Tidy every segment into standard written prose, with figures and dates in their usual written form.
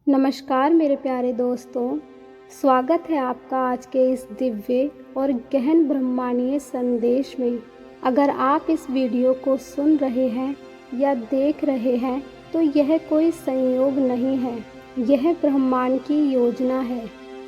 नमस्कार मेरे प्यारे दोस्तों, स्वागत है आपका आज के इस दिव्य और गहन ब्रह्मांडीय संदेश में। अगर आप इस वीडियो को सुन रहे हैं या देख रहे हैं तो यह कोई संयोग नहीं है, यह ब्रह्मांड की योजना है।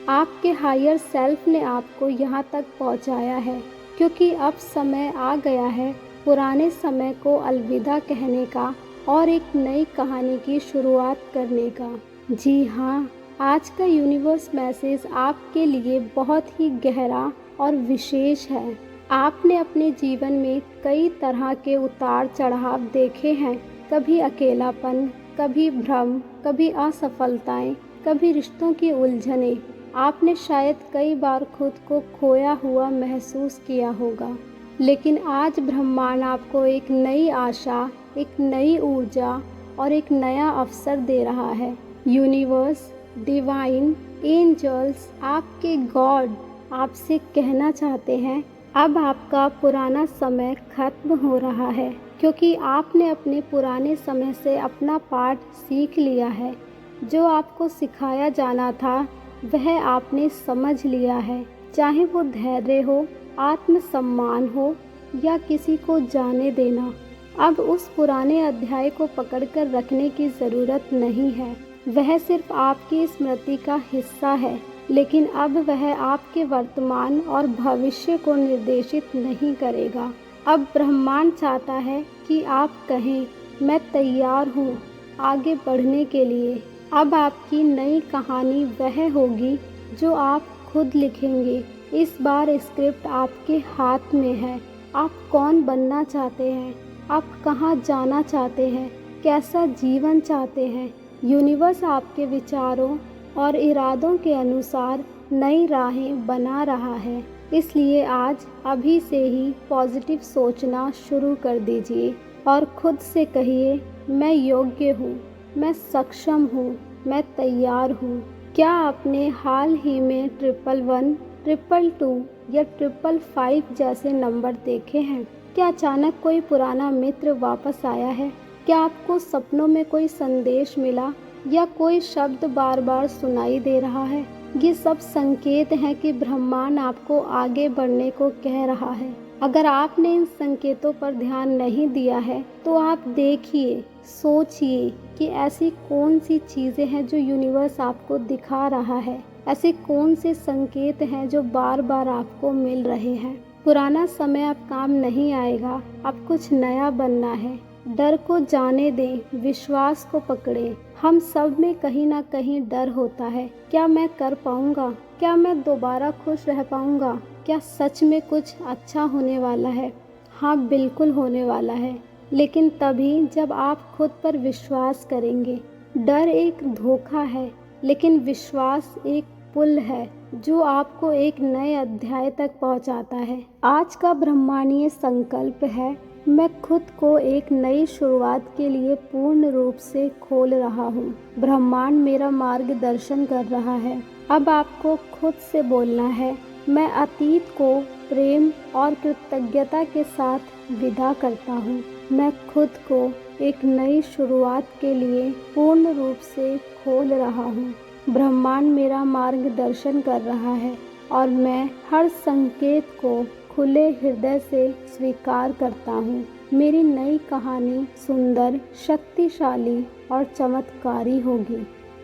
आपके हायर सेल्फ ने आपको यहाँ तक पहुँचाया है क्योंकि अब समय आ गया है पुराने समय को अलविदा कहने का और एक नई कहानी की शुरुआत करने का। जी हाँ, आज का यूनिवर्स मैसेज आपके लिए बहुत ही गहरा और विशेष है। आपने अपने जीवन में कई तरह के उतार चढ़ाव देखे हैं, कभी अकेलापन, कभी भ्रम, कभी असफलताएं, कभी रिश्तों की उलझनें। आपने शायद कई बार खुद को खोया हुआ महसूस किया होगा, लेकिन आज ब्रह्मांड आपको एक नई आशा, एक नई ऊर्जा और एक नया अवसर दे रहा है। यूनिवर्स, डिवाइन, एंजल्स, आपके गॉड आपसे कहना चाहते हैं, अब आपका पुराना समय खत्म हो रहा है क्योंकि आपने अपने पुराने समय से अपना पाठ सीख लिया है। जो आपको सिखाया जाना था वह आपने समझ लिया है, चाहे वो धैर्य हो, आत्मसम्मान हो या किसी को जाने देना। अब उस पुराने अध्याय को पकड़कर रखने की ज़रूरत नहीं है, वह सिर्फ आपकी स्मृति का हिस्सा है, लेकिन अब वह आपके वर्तमान और भविष्य को निर्देशित नहीं करेगा। अब ब्रह्मांड चाहता है कि आप कहें, मैं तैयार हूँ आगे बढ़ने के लिए। अब आपकी नई कहानी वह होगी जो आप खुद लिखेंगे। इस बार स्क्रिप्ट आपके हाथ में है। आप कौन बनना चाहते हैं, आप कहाँ जाना चाहते हैं, कैसा जीवन चाहते हैं। यूनिवर्स आपके विचारों और इरादों के अनुसार नई राहें बना रहा है। इसलिए आज अभी से ही पॉजिटिव सोचना शुरू कर दीजिए और खुद से कहिए, मैं योग्य हूँ, मैं सक्षम हूँ, मैं तैयार हूँ। क्या आपने हाल ही में 111, 222 या 555 जैसे नंबर देखे हैं? क्या अचानक कोई पुराना मित्र वापस आया है? क्या आपको सपनों में कोई संदेश मिला या कोई शब्द बार बार सुनाई दे रहा है? ये सब संकेत हैं कि ब्रह्मांड आपको आगे बढ़ने को कह रहा है। अगर आपने इन संकेतों पर ध्यान नहीं दिया है तो आप देखिए, सोचिए कि ऐसी कौन सी चीज़ें हैं जो यूनिवर्स आपको दिखा रहा है। ऐसे कौन से संकेत हैं जो बार बार आपको मिल रहे हैं। पुराना समय अब काम नहीं आएगा, अब कुछ नया बनना है। डर को जाने दें, विश्वास को पकड़ें। हम सब में कहीं ना कहीं डर होता है। क्या मैं कर पाऊंगा? क्या मैं दोबारा खुश रह पाऊंगा? क्या सच में कुछ अच्छा होने वाला है? हाँ, बिल्कुल होने वाला है, लेकिन तभी जब आप खुद पर विश्वास करेंगे। डर एक धोखा है, लेकिन विश्वास एक पुल है जो आपको एक नए अध्याय तक पहुंचाता है। आज का ब्रह्मांडीय संकल्प है, मैं खुद को एक नई शुरुआत के लिए पूर्ण रूप से खोल रहा हूँ। ब्रह्मांड मेरा मार्गदर्शन कर रहा है। अब आपको खुद से बोलना है, मैं अतीत को प्रेम और कृतज्ञता के साथ विदा करता हूँ। मैं खुद को एक नई शुरुआत के लिए पूर्ण रूप से खोल रहा हूँ। ब्रह्मांड मेरा मार्गदर्शन कर रहा है और मैं हर संकेत को खुले हृदय से स्वीकार करता हूँ। मेरी नई कहानी सुंदर, शक्तिशाली और चमत्कारी होगी।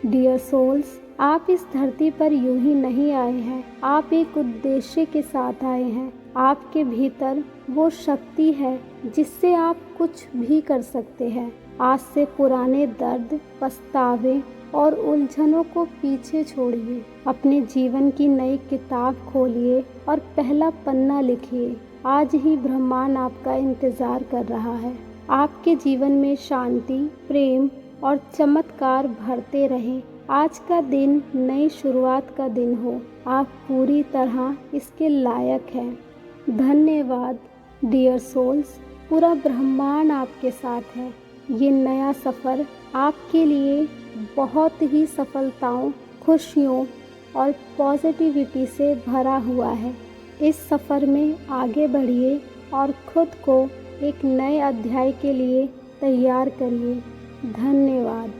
डियर सोल्स, आप इस धरती पर यूं ही नहीं आए हैं, आप एक उद्देश्य के साथ आए हैं। आपके भीतर वो शक्ति है जिससे आप कुछ भी कर सकते हैं। आज से पुराने दर्द, पछतावे और उलझनों को पीछे छोड़िए। अपने जीवन की नई किताब खोलिए और पहला पन्ना लिखिए। आज ही ब्रह्मांड आपका इंतज़ार कर रहा है। आपके जीवन में शांति, प्रेम और चमत्कार भरते रहें। आज का दिन नई शुरुआत का दिन हो। आप पूरी तरह इसके लायक हैं। धन्यवाद डियर सोल्स, पूरा ब्रह्मांड आपके साथ है। ये नया सफ़र आपके लिए बहुत ही सफलताओं, खुशियों और पॉजिटिविटी से भरा हुआ है। इस सफ़र में आगे बढ़िए और खुद को एक नए अध्याय के लिए तैयार करिए। धन्यवाद।